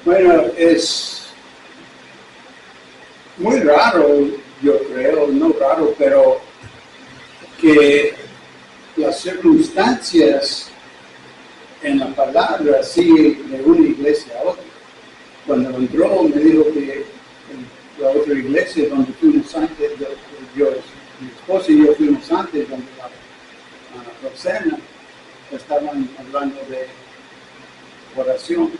Bueno, es muy raro, yo creo, no raro, pero que las circunstancias en la palabra sigue de una iglesia a otra. Cuando entró me dijo que la otra iglesia donde fuimos antes, mi esposa y yo fuimos antes, donde la Roxana, estaban hablando de oración.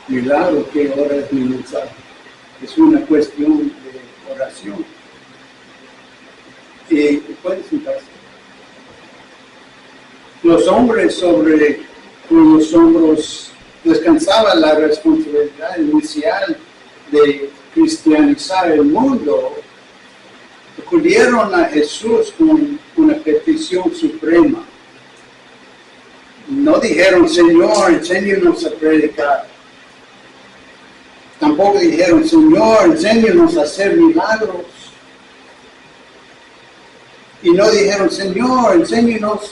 Milagro, que ahora es mi mensaje. Es una cuestión de oración. Y pueden sentarse. Los hombres sobre cuyos hombros descansaba la responsabilidad inicial de cristianizar el mundo, acudieron a Jesús con una petición suprema. No dijeron, Señor, enséñanos a predicar. Tampoco dijeron, Señor, enséñanos a hacer milagros. Y no dijeron, Señor, enséñanos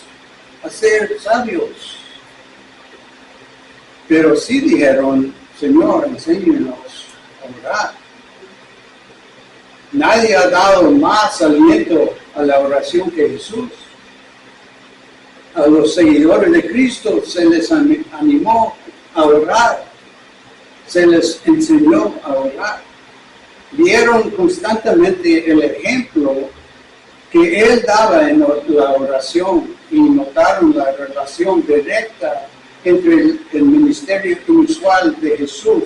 a ser sabios. Pero sí dijeron, Señor, enséñanos a orar. Nadie ha dado más aliento a la oración que Jesús. A los seguidores de Cristo se les animó a orar. Se les enseñó a orar. Vieron constantemente el ejemplo que Él daba en la oración y notaron la relación directa entre el ministerio inusual de Jesús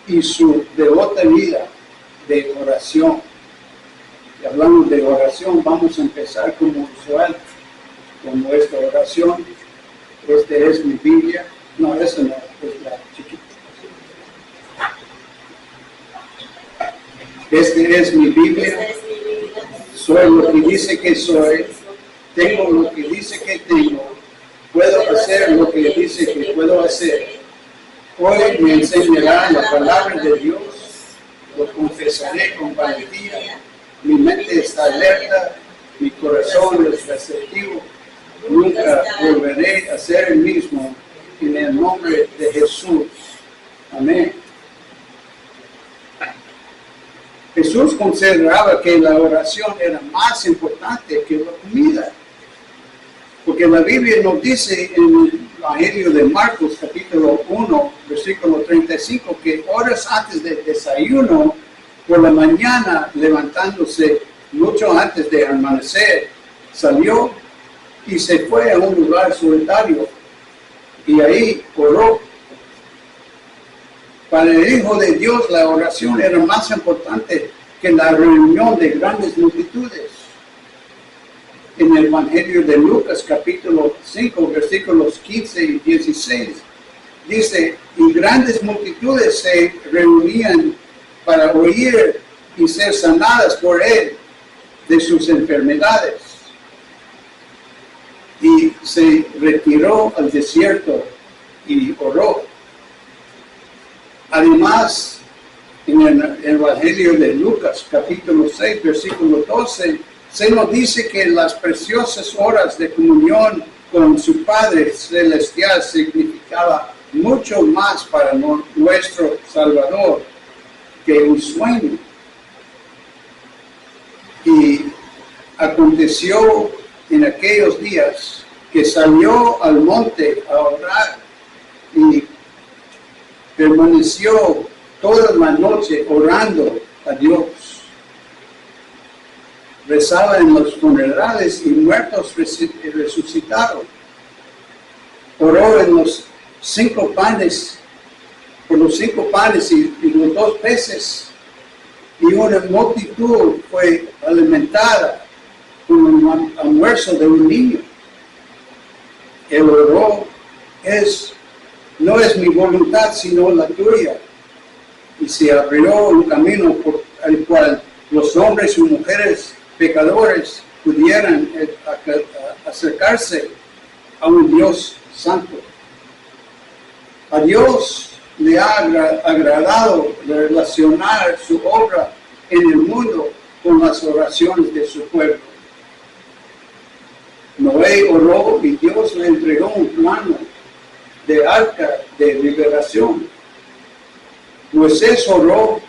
y su devota vida de oración. Y hablando de oración, vamos a empezar como usual, con nuestra oración. Esta es mi Biblia. No, esa no, es la chiquita. Esta es mi Biblia. Soy lo que dice que soy. Tengo lo que dice que tengo. Puedo hacer lo que dice que puedo hacer. Hoy me enseñará la palabra de Dios. Lo confesaré con valentía. Mi mente está alerta. Mi corazón es receptivo. Nunca volveré a ser el mismo. En el nombre de Jesús. Amén. Jesús consideraba que la oración era más importante que la comida. Porque la Biblia nos dice en el Evangelio de Marcos, capítulo 1, versículo 35, que horas antes del desayuno, por la mañana, levantándose mucho antes de amanecer, salió y se fue a un lugar solitario y ahí oró. Para el Hijo de Dios la oración era más importante que la reunión de grandes multitudes. En el Evangelio de Lucas, capítulo 5, versículos 15 y 16, dice, y grandes multitudes se reunían para oír y ser sanadas por él de sus enfermedades. Y se retiró al desierto y oró. Además, en el Evangelio de Lucas, capítulo 6, versículo 12, se nos dice que las preciosas horas de comunión con su Padre Celestial significaba mucho más para nuestro Salvador que un sueño. Y aconteció en aquellos días que salió al monte a orar y permaneció toda la noche orando a Dios. Rezaba en los funerales y muertos resucitaron. Oró en los 5 panes, por los 5 panes y los 2 peces. Y una multitud fue alimentada con un almuerzo de un niño. Él oró, no es mi voluntad sino la tuya. Y se abrió un camino por el cual los hombres y mujeres pecadores pudieran acercarse a un Dios santo. A Dios le ha agradado relacionar su obra en el mundo con las oraciones de su pueblo. Noé oró y Dios le entregó un plano de arca de liberación. Moisés oró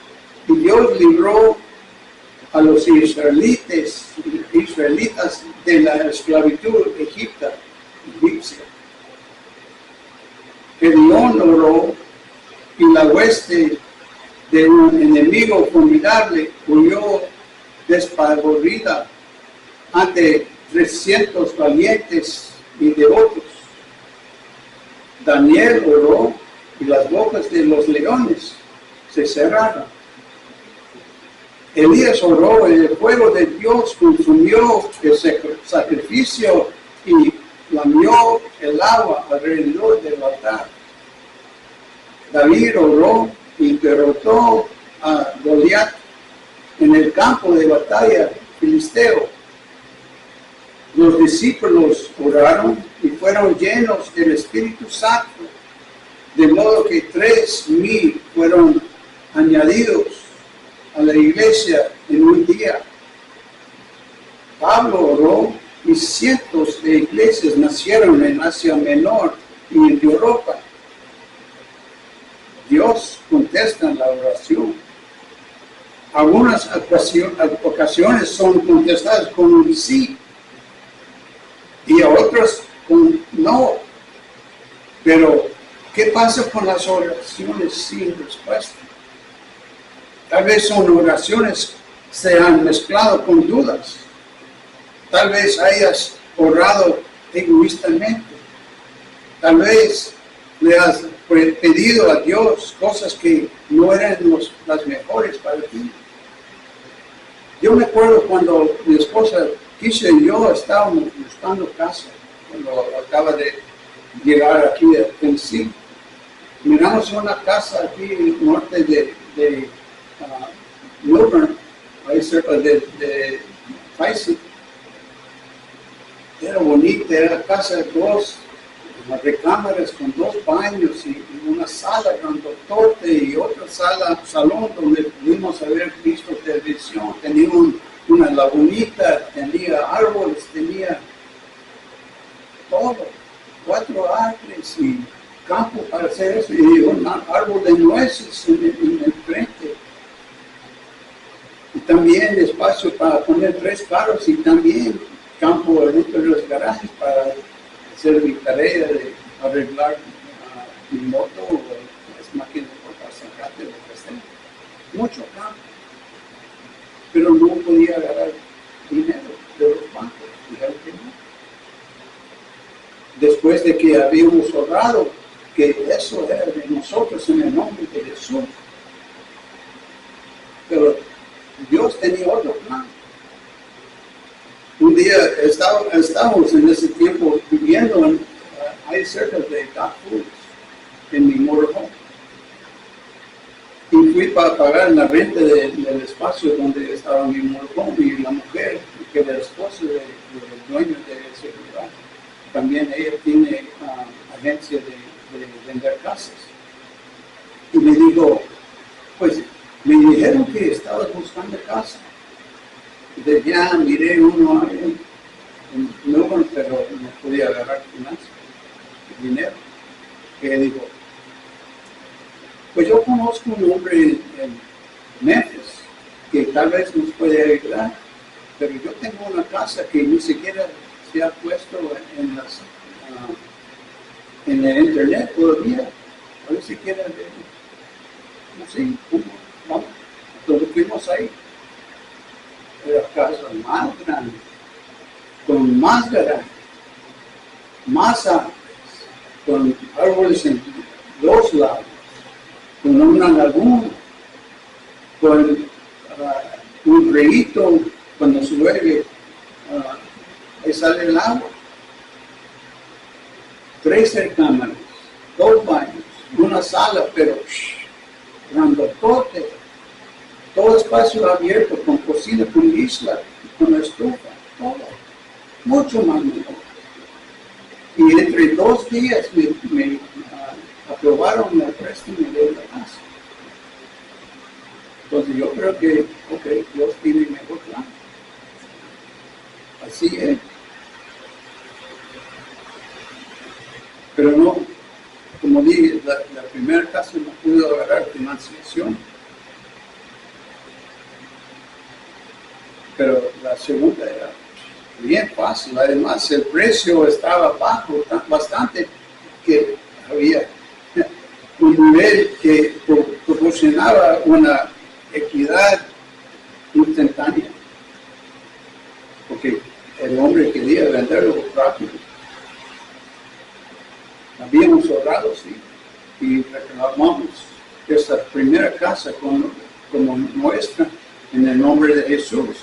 y Dios libró a los israelitas de la esclavitud egipcia. Gedeón oró y la hueste de un enemigo formidable huyó despavorida ante 300 valientes y devotos. Daniel oró y las bocas de los leones se cerraron. Elías oró y el fuego de Dios consumió el sacrificio y lamió el agua alrededor del altar. David oró y derrotó a Goliat en el campo de batalla filisteo. Los discípulos oraron y fueron llenos del Espíritu Santo, de modo que 3,000 fueron añadidos a la iglesia en un día. Pablo oró y cientos de iglesias nacieron en Asia Menor y en Europa. Dios contesta en la oración. Algunas ocasiones son contestadas con un sí y a otras con no. Pero, ¿qué pasa con las oraciones sin respuesta? Tal vez son oraciones que se han mezclado con dudas. Tal vez hayas orado egoístamente. Tal vez le has pedido a Dios cosas que no eran las mejores para ti. Yo me acuerdo cuando mi esposa Kisha y yo estábamos buscando casa, cuando acaba de llegar aquí a Tennessee. Miramos una casa aquí en el norte de Milburn, ahí cerca de Tyson. Era bonita, era casa de dos recámaras con 2 baños y una sala grandotote y otra salón donde pudimos haber visto televisión. Tenía una lagunita, tenía árboles, tenía todo, 4 acres y campo para hacer eso, y un árbol de nueces en el frente. Y también espacio para poner 3 carros y también campo dentro de los garajes para hacer mi tarea de arreglar mi moto o las máquinas por sacarte, lo que sea. Mucho campo. Pero no podía agarrar dinero de los bancos. Dijeron que no. Después de que habíamos orado, que eso era de nosotros en el nombre de Jesús. Pero Dios tenía otro plan. Un día estábamos en ese tiempo viviendo ahí cerca de Dock Foods, en mi motorhome. Y fui para pagar la renta del espacio donde estaba mi motorhome, y la mujer, que era la esposa del dueño de ese lugar, también ella tiene agencia de vender casas. Y me dijo, pues me dijeron que estabas buscando casa. De ya miré uno ahí en Melbourne, pero no podía agarrar dinero. Que dijo, pues yo conozco un hombre en Memphis que tal vez nos puede ayudar, pero yo tengo una casa que ni siquiera se ha puesto en el internet todavía. A ver si quieren ver. No sé, vamos. Entonces fuimos ahí. Era casa más grande, con más garaje, más árboles, con árboles en 2 lados, con una laguna, con un río cuando llueve, ahí sale el agua. 3 recámaras, 2 baños, una sala, pero grandotote. Todo espacio abierto, con cocina, con isla, con estufa, todo. Mucho más mejor. Y entre 2 días me aprobaron el préstamo de la casa. Entonces yo creo que, Dios tiene mejor plan. Así es. Pero no, como dije, la primera casa no pudo agarrar financiación, pero la segunda era bien fácil. Además, el precio estaba bajo, bastante, que había un nivel que proporcionaba una equidad instantánea, porque el hombre quería venderlo rápido. Habíamos ahorrado, sí, y reclamamos esta primera casa como nuestra en el nombre de Jesús.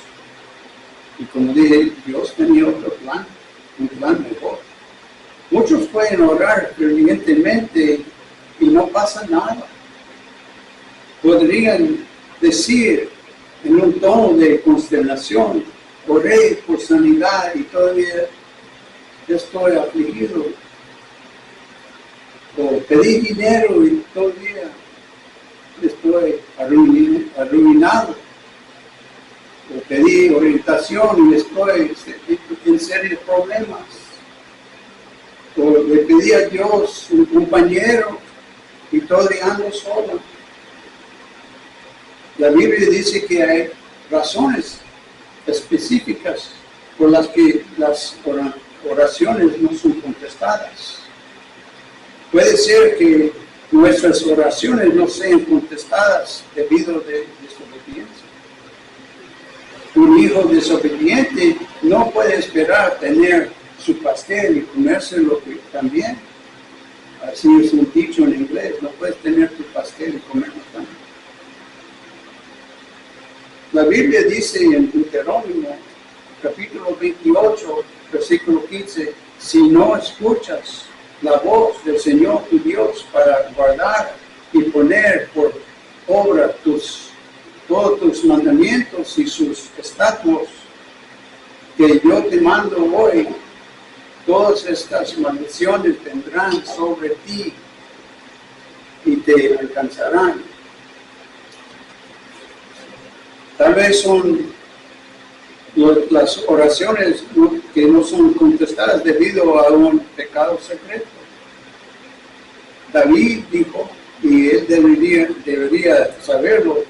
Y como dije, Dios tenía otro plan, un plan mejor. Muchos pueden orar fervientemente y no pasa nada. Podrían decir en un tono de consternación, oré por sanidad y todavía estoy afligido. O pedí dinero y todavía estoy arruinado. O pedí orientación y estoy en serios problemas. O le pedí a Dios un compañero y todavía ando solo. La Biblia dice que hay razones específicas por las que las oraciones no son contestadas. Puede ser que nuestras oraciones no sean contestadas debido a desobediencia. Un hijo desobediente no puede esperar tener su pastel y comérselo también. Así es un dicho en inglés, no puedes tener tu pastel y comerlo también. La Biblia dice en Deuteronomio, capítulo 28, versículo 15, si no escuchas la voz del Señor tu Dios para guardar y poner por obra todos tus mandamientos y sus estatutos que yo te mando hoy, todas estas maldiciones vendrán sobre ti y te alcanzarán. Tal vez son las oraciones que no son contestadas debido a un pecado secreto. David dijo, y él debería saberlo,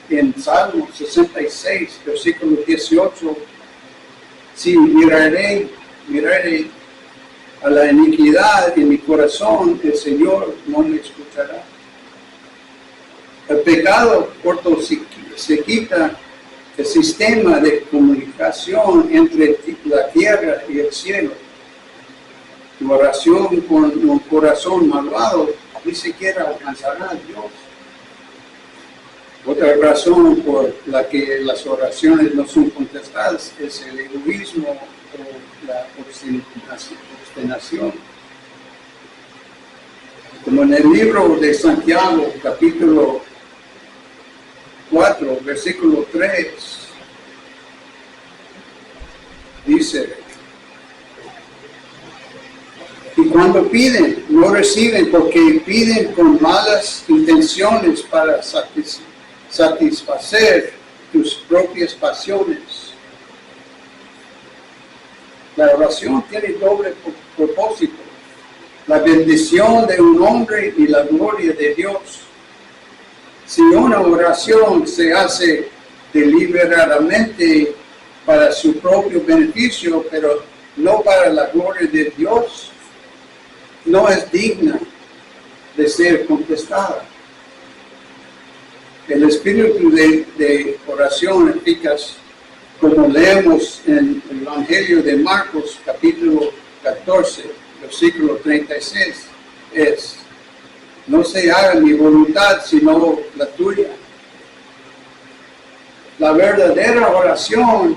en Salmo 66, versículo 18, si miraré a la iniquidad en mi corazón, el Señor no me escuchará. El pecado corto se quita el sistema de comunicación entre la tierra y el cielo. Tu oración con un corazón malvado ni siquiera alcanzará a Dios. Otra razón por la que las oraciones no son contestadas es el egoísmo o la obstinación. Como en el libro de Santiago, capítulo 4, versículo 3, dice, y cuando piden, no reciben porque piden con malas intenciones para satisfacer tus propias pasiones. La oración tiene doble propósito, la bendición de un hombre y la gloria de Dios. Si una oración se hace deliberadamente para su propio beneficio, pero no para la gloria de Dios, no es digna de ser contestada. El espíritu de oración eficaz, como leemos en el Evangelio de Marcos, capítulo 14, versículo 36, es: no se haga mi voluntad, sino la tuya. La verdadera oración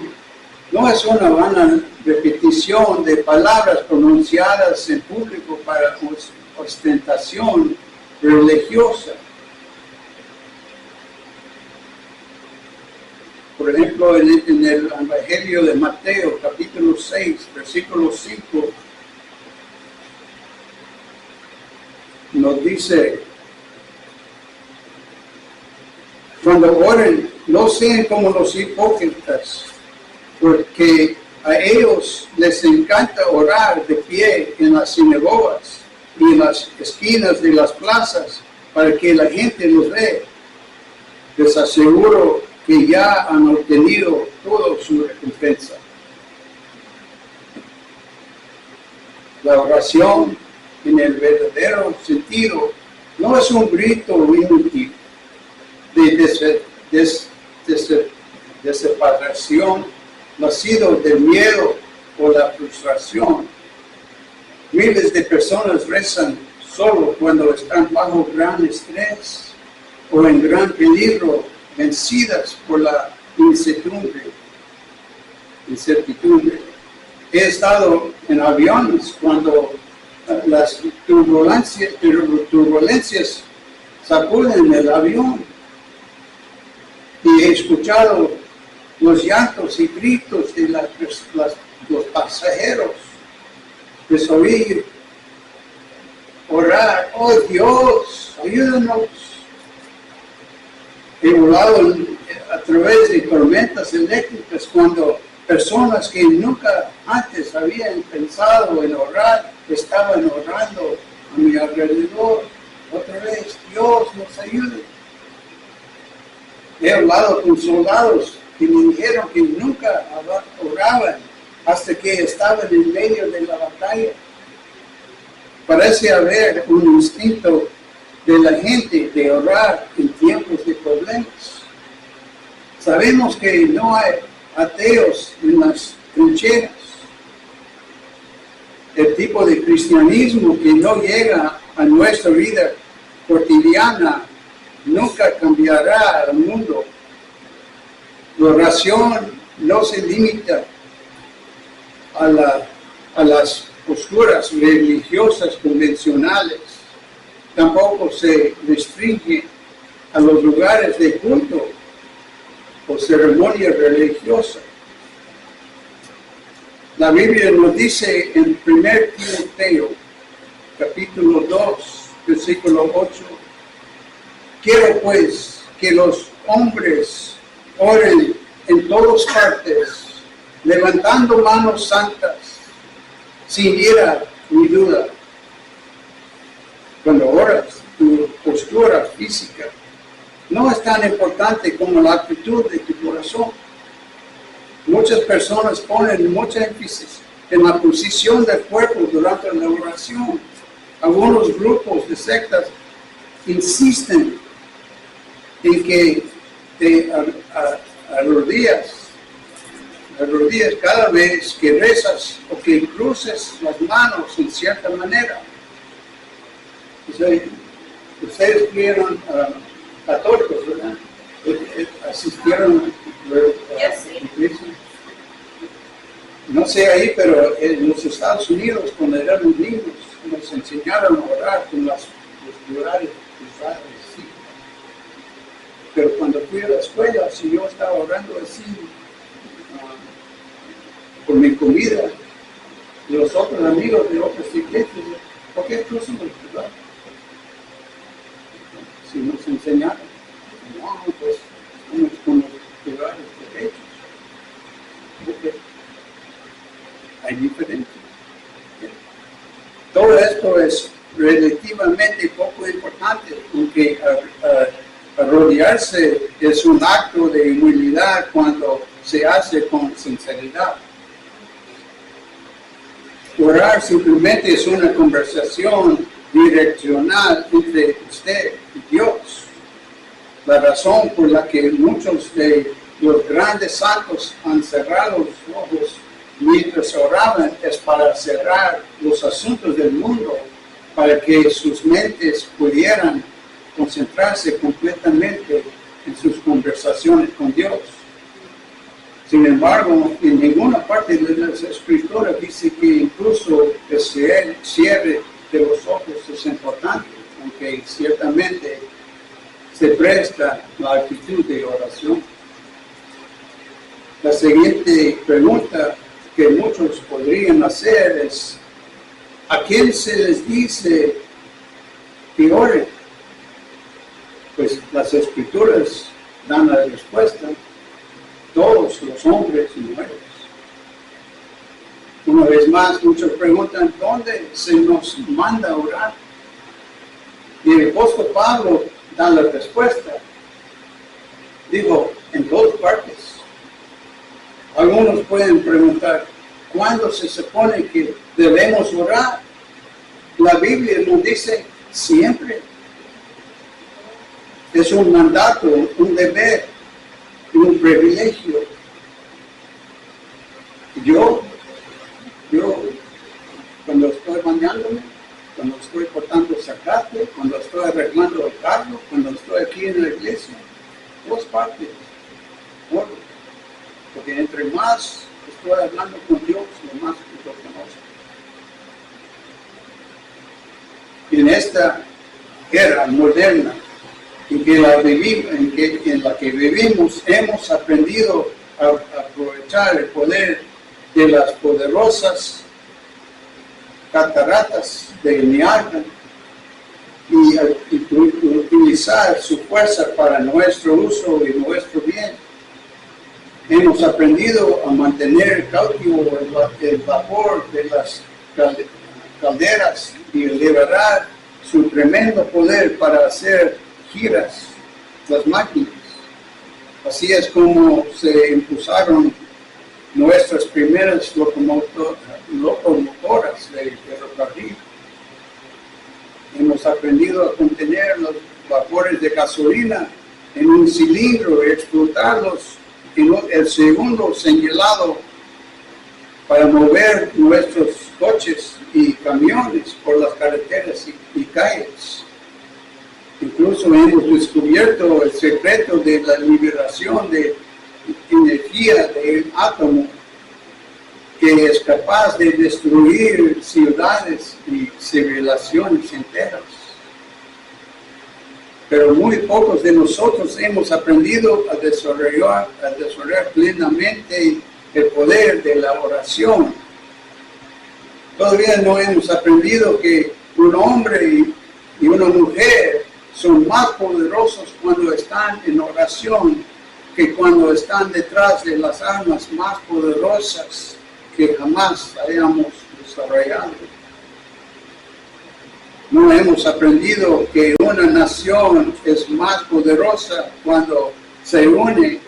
no es una vana repetición de palabras pronunciadas en público para ostentación religiosa. Por ejemplo, en el Evangelio de Mateo, capítulo 6, versículo 5, nos dice: cuando oren, no sean como los hipócritas, porque a ellos les encanta orar de pie en las sinagogas y en las esquinas de las plazas para que la gente los vea. Les aseguro que ya han obtenido toda su recompensa. La oración, en el verdadero sentido, no es un grito inútil de separación, nacido del miedo o la frustración. Miles de personas rezan solo cuando están bajo gran estrés o en gran peligro, vencidas por la incertidumbre. He estado en aviones cuando las turbulencias sacuden el avión y he escuchado los llantos y gritos de los pasajeros. Les oí orar: oh Dios, ayúdanos. He volado a través de tormentas eléctricas cuando personas que nunca antes habían pensado en orar estaban orando a mi alrededor. Otra vez: Dios nos ayude. He hablado con soldados que me dijeron que nunca oraban hasta que estaban en medio de la batalla. Parece haber un instinto de la gente de orar en tiempos de problemas. Sabemos que no hay ateos en las trincheras. El tipo de cristianismo que no llega a nuestra vida cotidiana nunca cambiará al mundo. La oración no se limita a las posturas religiosas convencionales, tampoco se restringe a los lugares de culto o ceremonias religiosas. La Biblia nos dice en 1 Timoteo, capítulo 2, versículo 8, quiero pues que los hombres oren en todas partes, levantando manos santas, sin ira ni duda. Cuando oras, tu postura física no es tan importante como la actitud de tu corazón. Muchas personas ponen mucha énfasis en la posición del cuerpo durante la oración. Algunos grupos de sectas insisten en que te arrodillas cada vez que rezas o que cruces las manos en cierta manera. Ustedes fueron católicos, ¿verdad? Asistieron a iglesia. No sé ahí, pero en los Estados Unidos, cuando éramos niños, nos enseñaron a orar con los lugares cruzados. Sí. Pero cuando fui a la escuela, si yo estaba orando así, por mi comida, y los otros amigos de otras iglesias, ¿por qué cruzan los lugares? Si nos enseñaron, no, pues estamos con los lugares derechos. Porque hay diferencias. Todo esto es relativamente poco importante, aunque arrodillarse es un acto de humildad cuando se hace con sinceridad. Orar simplemente es una conversación direccional entre usted y Dios. La razón por la que muchos de los grandes santos han cerrado los ojos mientras oraban es para cerrar los asuntos del mundo, para que sus mentes pudieran concentrarse completamente en sus conversaciones con Dios. Sin embargo, en ninguna parte de las escrituras dice que incluso el cierre de los ojos es importante, aunque ciertamente se presta la actitud de oración. La siguiente pregunta que muchos podrían hacer es: ¿a quién se les dice que oren? Pues las escrituras dan la respuesta: todos los hombres y mujeres. Una vez más, muchos preguntan, ¿dónde se nos manda a orar? Y el apóstol Pablo da la respuesta. Dijo, en todas partes. Algunos pueden preguntar, ¿cuándo se supone que debemos orar? La Biblia nos dice siempre. Es un mandato, un deber y un privilegio. Yo, cuando estoy bañándome, cuando estoy cortando zacate, cuando estoy arreglando el carro, cuando estoy aquí en la iglesia, dos partes. Oro. Porque entre más estoy hablando con Dios, lo más lo conozco. Y en esta era moderna en la que vivimos, hemos aprendido a aprovechar el poder de las poderosas cataratas del Niágara y utilizar su fuerza para nuestro uso y nuestro bien. Hemos aprendido a mantener cautivo el vapor de las calderas y liberar su tremendo poder para hacer giras las máquinas. Así es como se impulsaron nuestras primeras locomotoras de ferrocarril. Hemos aprendido a contener los vapores de gasolina en un cilindro y explotarlos en el segundo señalado para mover nuestros coches y camiones por las carreteras y calles. Incluso hemos descubierto el secreto de la liberación de energía del átomo, que es capaz de destruir ciudades y civilizaciones enteras. Pero muy pocos de nosotros hemos aprendido a desarrollar plenamente el poder de la oración. Todavía no hemos aprendido que un hombre y una mujer son más poderosos cuando están en oración que cuando están detrás de las armas más poderosas que jamás hayamos desarrollado. No hemos aprendido que una nación es más poderosa cuando se une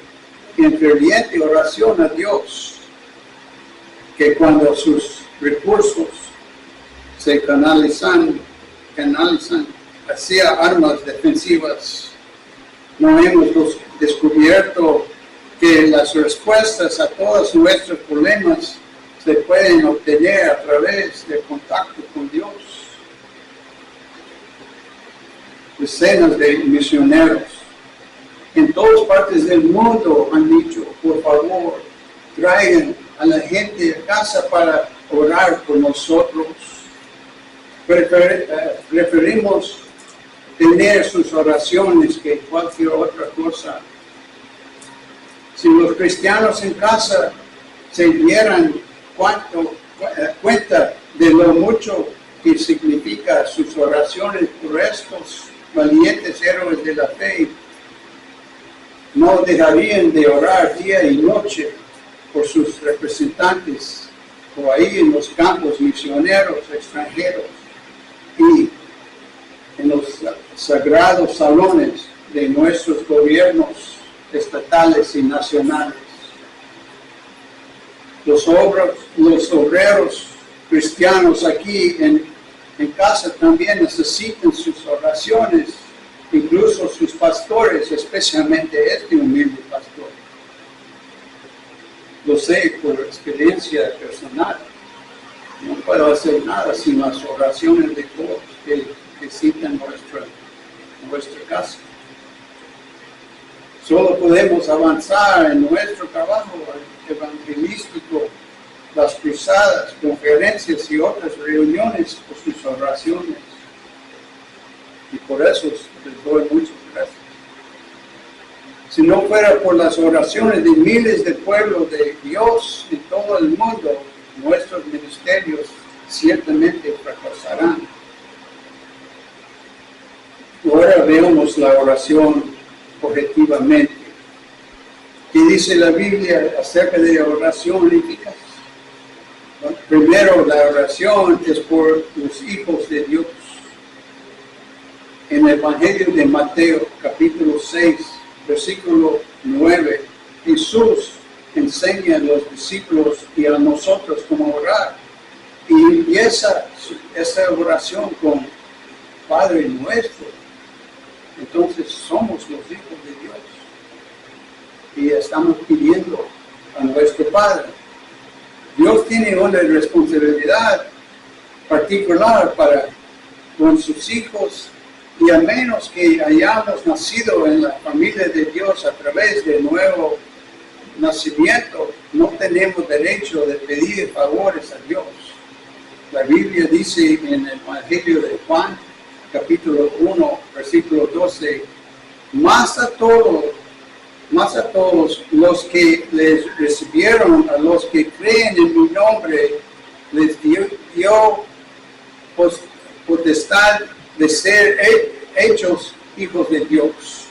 en ferviente oración a Dios que cuando sus recursos se canalizan hacia armas defensivas. No hemos descubierto que las respuestas a todos nuestros problemas se pueden obtener a través del contacto con Dios. Decenas de misioneros en todas partes del mundo han dicho, por favor, traigan a la gente a casa para orar por nosotros. Preferimos tener sus oraciones que cualquier otra cosa. Si los cristianos en casa se dieran cuenta de lo mucho que significa sus oraciones por estos valientes héroes de la fe, no dejarían de orar día y noche por sus representantes o ahí en los campos misioneros extranjeros y en los sagrados salones de nuestros gobiernos estatales y nacionales. Los obreros cristianos aquí en casa también necesitan sus oraciones, incluso sus pastores, especialmente este humilde pastor. Lo sé por experiencia personal. No puedo hacer nada sin las oraciones de todos que visitan nuestra casa. Solo podemos avanzar en nuestro trabajo evangelístico, las cruzadas, conferencias y otras reuniones por sus oraciones. Y por eso les doy muchas gracias. Si no fuera por las oraciones de miles de pueblos de Dios en todo el mundo, nuestros ministerios ciertamente fracasarán. Ahora veamos la oración objetivamente. ¿Qué dice la Biblia acerca de la oración eficaz? ¿No? Primero, la oración es por los hijos de Dios. En el Evangelio de Mateo, capítulo 6, versículo 9, Jesús enseña a los discípulos y a nosotros cómo orar. Y empieza esa oración con Padre nuestro. Entonces somos los hijos de Dios. Y estamos pidiendo a nuestro Padre. Dios tiene una responsabilidad particular para con sus hijos, y a menos que hayamos nacido en la familia de Dios a través de nuevo nacimiento, no tenemos derecho de pedir favores a Dios. La Biblia dice en el Evangelio de Juan, capítulo 1, versículo 12, más a todos los que les recibieron, a los que creen en mi nombre, les dio potestad de ser hechos hijos de Dios.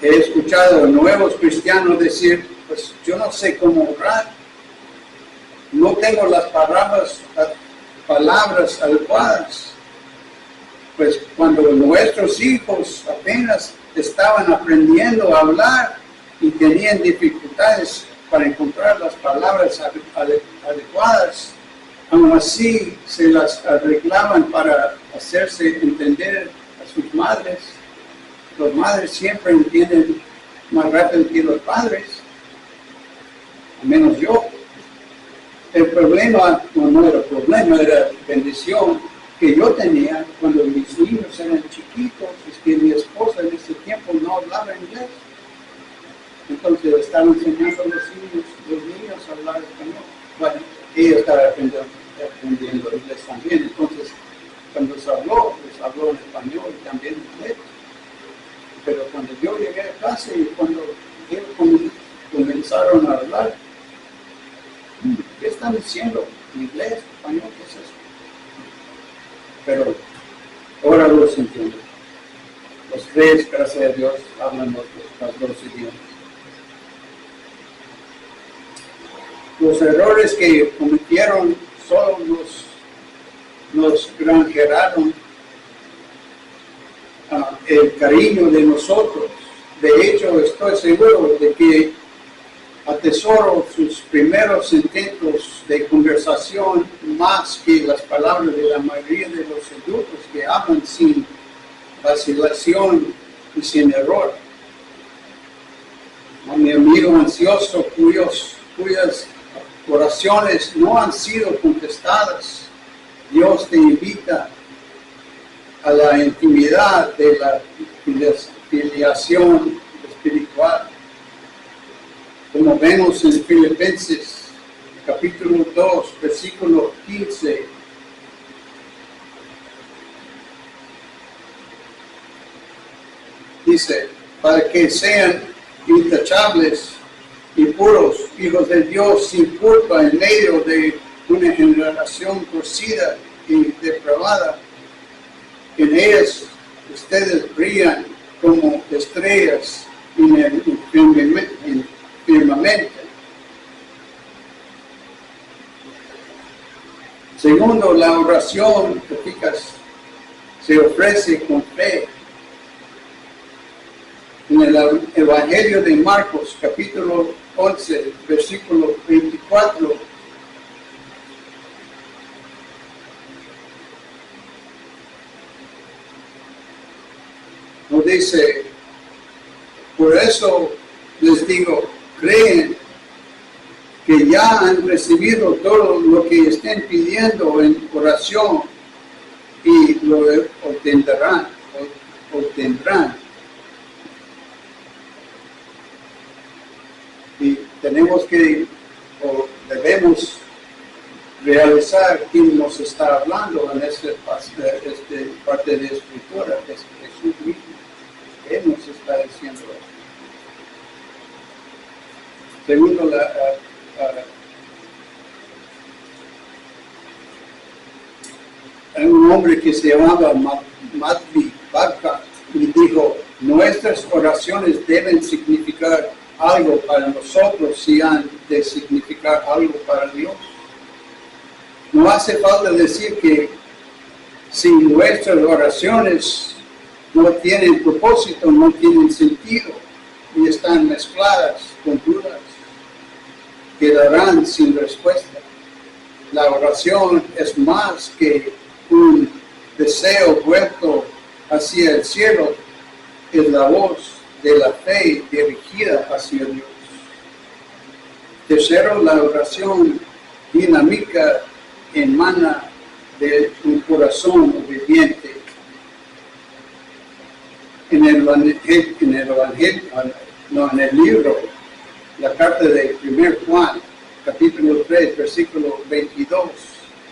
He escuchado a nuevos cristianos decir, pues yo no sé cómo orar, no tengo las palabras adecuadas. Pues cuando nuestros hijos apenas estaban aprendiendo a hablar y tenían dificultades para encontrar las palabras adecuadas, aún así se las arreglaban para hacerse entender a sus madres. Las madres siempre entienden más rápido que los padres, al menos yo. El problema, no era problema, era bendición que yo tenía cuando mis niños eran chiquitos, es que mi esposa en ese tiempo no hablaba inglés. Entonces estaba enseñando a los niños a hablar español. Bueno, ella estaba aprendiendo inglés también. Entonces, cuando les habló en español y también en inglés. Pero cuando yo llegué a casa y cuando ellos comenzaron a hablar, ¿qué están diciendo? ¿Inglés, español? ¿Qué es eso? Pero ahora los entiendo. Los tres, gracias a Dios, hablan los dos idiomas. Los errores que cometieron solo nos granjeraron el cariño de nosotros. De hecho, estoy seguro de que atesoro sus primeros intentos de conversación más que las palabras de la mayoría de los adultos que hablan sin vacilación y sin error. A mi amigo ansioso cuyas oraciones no han sido contestadas, Dios te invita a la intimidad de la filiación espiritual. Como vemos en Filipenses capítulo 2, versículo 15. Dice, para que sean intachables y puros, hijos de Dios sin culpa en medio de una generación torcida y depravada. En ellas ustedes brillan como estrellas en el firmamento. Segundo, la oración eficaz se ofrece con fe. En el Evangelio de Marcos, capítulo 11, versículo 24, nos dice, por eso les digo, creen que ya han recibido todo lo que estén pidiendo en oración y lo obtendrán. Y tenemos que, o debemos realizar quién nos está hablando en esta parte de Escritura, que es Jesús mismo. Él nos está diciendo eso. Segundo, hay un hombre que se llamaba Matthew Barca y dijo, nuestras oraciones deben significar algo para nosotros si han de significar algo para Dios. No hace falta decir que si nuestras oraciones no tienen propósito, no tienen sentido y están mezcladas con dudas, quedarán sin respuesta. La oración es más que un deseo vuelto hacia el cielo, es la voz de la fe dirigida hacia Dios. Tercero, la oración dinámica emana de un corazón obediente. En el libro, la carta de 1 Juan, capítulo 3, versículo 22,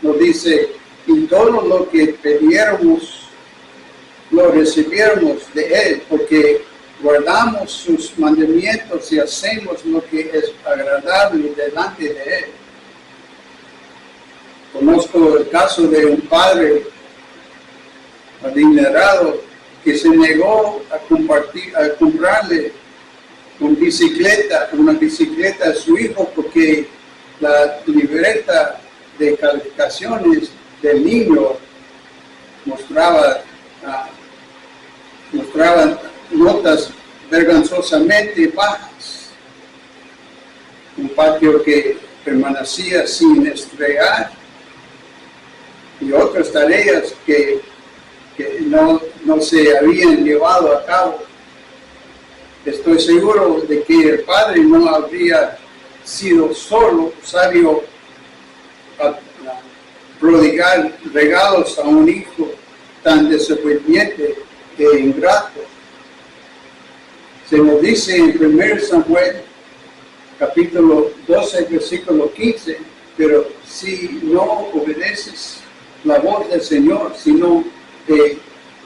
nos dice: y todo lo que pidiéramos, lo recibiremos de Él, porque guardamos sus mandamientos y hacemos lo que es agradable delante de Él. Conozco el caso de un padre adinerado que se negó a comprarle una bicicleta a su hijo porque la libreta de calificaciones del niño mostraba notas vergonzosamente bajas. Un patio que permanecía sin estrellar y otras tareas que no se habían llevado a cabo. Estoy seguro de que el padre no habría sido solo sabio a prodigar regalos a un hijo tan desobediente e ingrato. Se nos dice en 1 Samuel, capítulo 12, versículo 15, pero si no obedeces la voz del Señor, sino que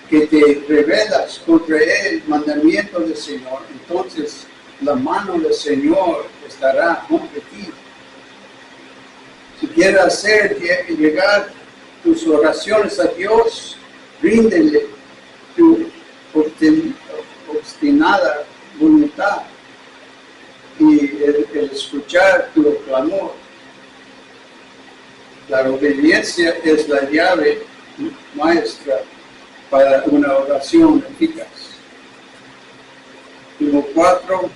te rebelas contra el mandamiento del Señor, entonces la mano del Señor estará contra ti. Si quieres hacer llegar tus oraciones a Dios, ríndele tu obstinada voluntad y el escuchar tu clamor. La obediencia es la llave maestra para una oración eficaz. Número 4,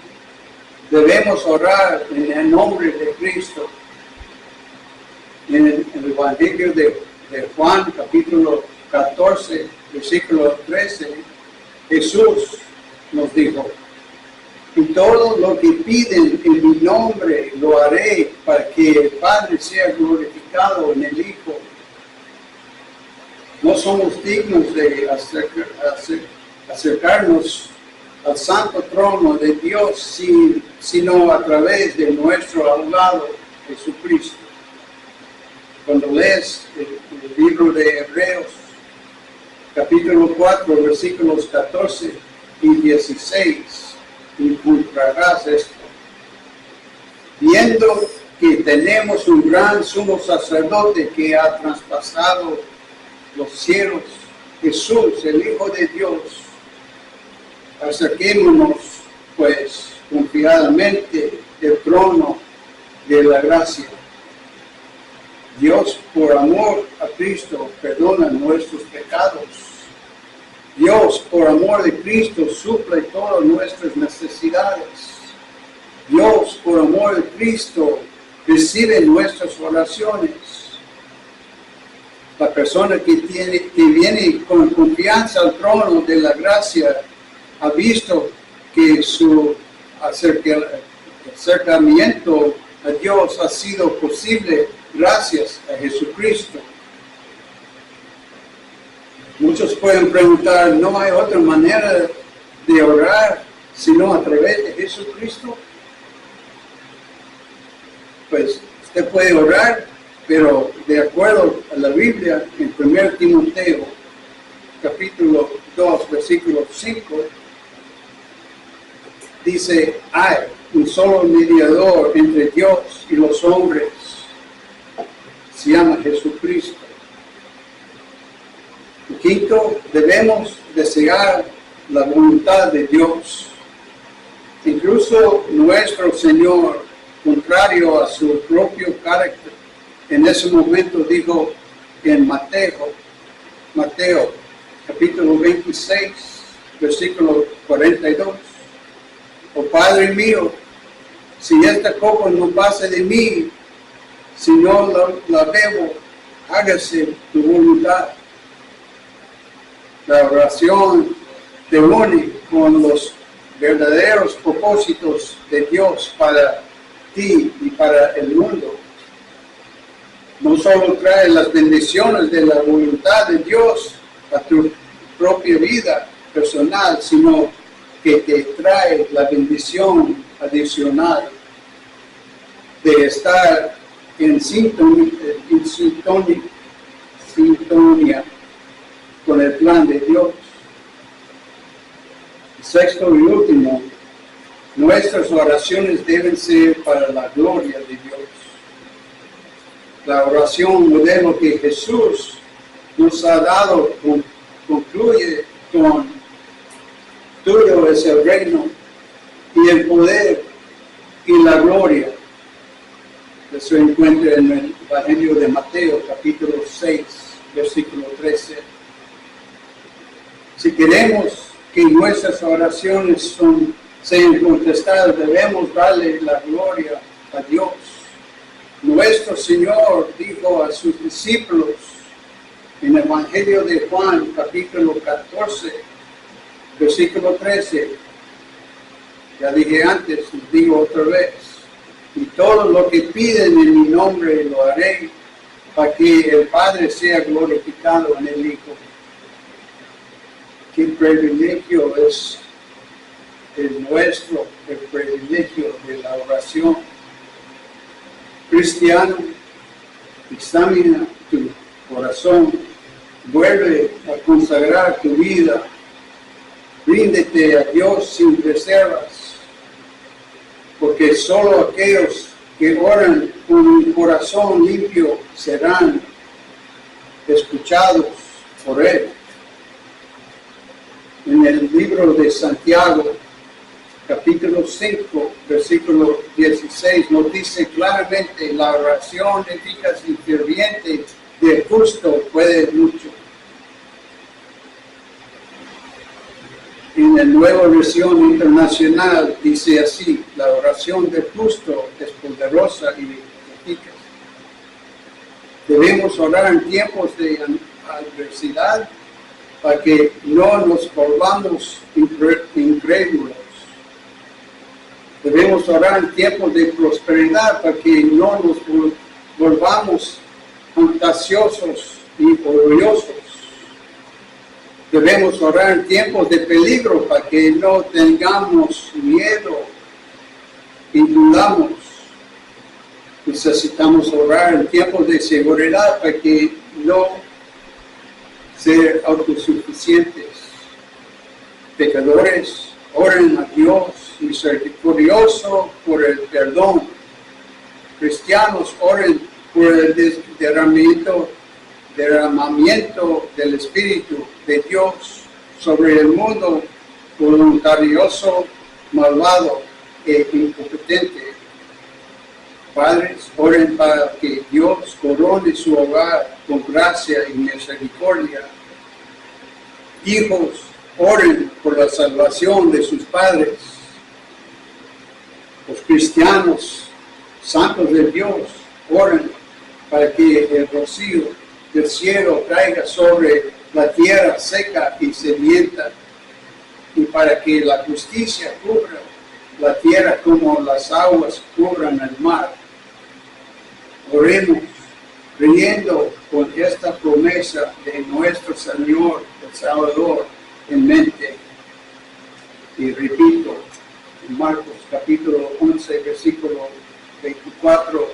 debemos orar en el nombre de Cristo. En el Evangelio de Juan, capítulo 14, versículo 13, Jesús nos dijo: y todo lo que piden en mi nombre lo haré, para que el Padre sea glorificado en el Hijo. No somos dignos de acercarnos al santo trono de Dios sino a través de nuestro abogado Jesucristo. Cuando lees el libro de Hebreos, capítulo 4, versículos 14 y 16, encontrarás esto. Viendo que tenemos un gran sumo sacerdote que ha traspasado los cielos, Jesús, el Hijo de Dios, acerquémonos pues confiadamente del trono de la gracia. Dios, por amor a Cristo, perdona nuestros pecados. Dios, por amor de Cristo, suple todas nuestras necesidades. Dios, por amor de Cristo, recibe nuestras oraciones. La persona que viene con confianza al trono de la gracia ha visto que su acercamiento a Dios ha sido posible gracias a Jesucristo. Muchos pueden preguntar: ¿no hay otra manera de orar sino a través de Jesucristo? Pues usted puede orar, pero de acuerdo a la Biblia, en 1 Timoteo, capítulo 2, versículo 5, dice: hay un solo mediador entre Dios y los hombres, se llama Jesucristo. Y quinto, debemos desear la voluntad de Dios. Incluso nuestro Señor, contrario a su propio carácter, en ese momento dijo en Mateo capítulo 26, versículo 42, oh Padre mío, si esta copa no pasa de mí, si no la bebo, hágase tu voluntad. La oración te une con los verdaderos propósitos de Dios para ti y para el mundo. No solo trae las bendiciones de la voluntad de Dios a tu propia vida personal, sino que te trae la bendición adicional de estar en sintonía con el plan de Dios. Sexto y último, nuestras oraciones deben ser para la gloria de Dios. La oración modelo que Jesús nos ha dado concluye con: tuyo es el reino y el poder y la gloria. Eso encuentra en el Evangelio de Mateo, capítulo 6, versículo 13. Si queremos que nuestras oraciones sean contestadas, debemos darle la gloria a Dios. Nuestro Señor dijo a sus discípulos en el Evangelio de Juan, capítulo 14, versículo 13, ya dije antes, digo otra vez, y todo lo que piden en mi nombre lo haré, para que el Padre sea glorificado en el Hijo. Qué privilegio es el nuestro, el privilegio de la oración. Cristiano, examina tu corazón, vuelve a consagrar tu vida, ríndete a Dios sin reservas, porque solo aquellos que oran con un corazón limpio serán escuchados por Él. En el libro de Santiago, capítulo 5, versículo 16, nos dice claramente: la oración eficaz y ferviente del justo puede mucho. En la nueva versión internacional dice así: la oración del justo es poderosa y eficaz. Debemos orar en tiempos de adversidad para que no nos volvamos incrédulos. Debemos orar en tiempos de prosperidad para que no nos volvamos fantasiosos y orgullosos. Debemos orar en tiempos de peligro para que no tengamos miedo y dudamos. Necesitamos orar en tiempos de seguridad para que no ser autosuficientes. Pecadores, oren a Dios misericordioso por el perdón. Cristianos, oren por el derramamiento del Espíritu de Dios sobre el mundo voluntarioso, malvado e incompetente. Padres, oren para que Dios corone su hogar con gracia y misericordia. Hijos, oren por la salvación de sus padres. Los cristianos, santos de Dios, oren para que el rocío del cielo caiga sobre la tierra seca y sedienta, y para que la justicia cubra la tierra como las aguas cubran el mar. Oremos creyendo con esta promesa de nuestro Señor, el Salvador, en mente. Y repito, en Marcos capítulo 11, versículo 24,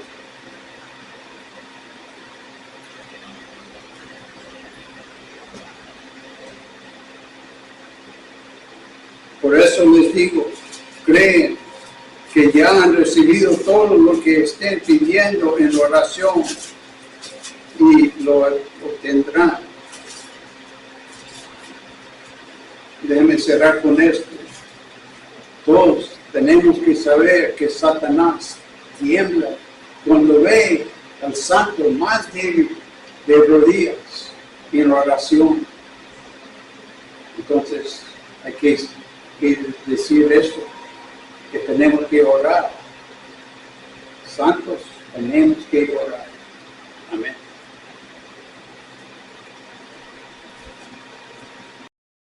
por eso les digo, creen que ya han recibido todo lo que estén pidiendo en oración y lo obtendrán. Déjenme cerrar con esto. Todos tenemos que saber que Satanás tiembla cuando ve al santo más débil de rodillas en oración. Entonces hay que decir esto, que tenemos que orar. Santos, tenemos que orar. Amén.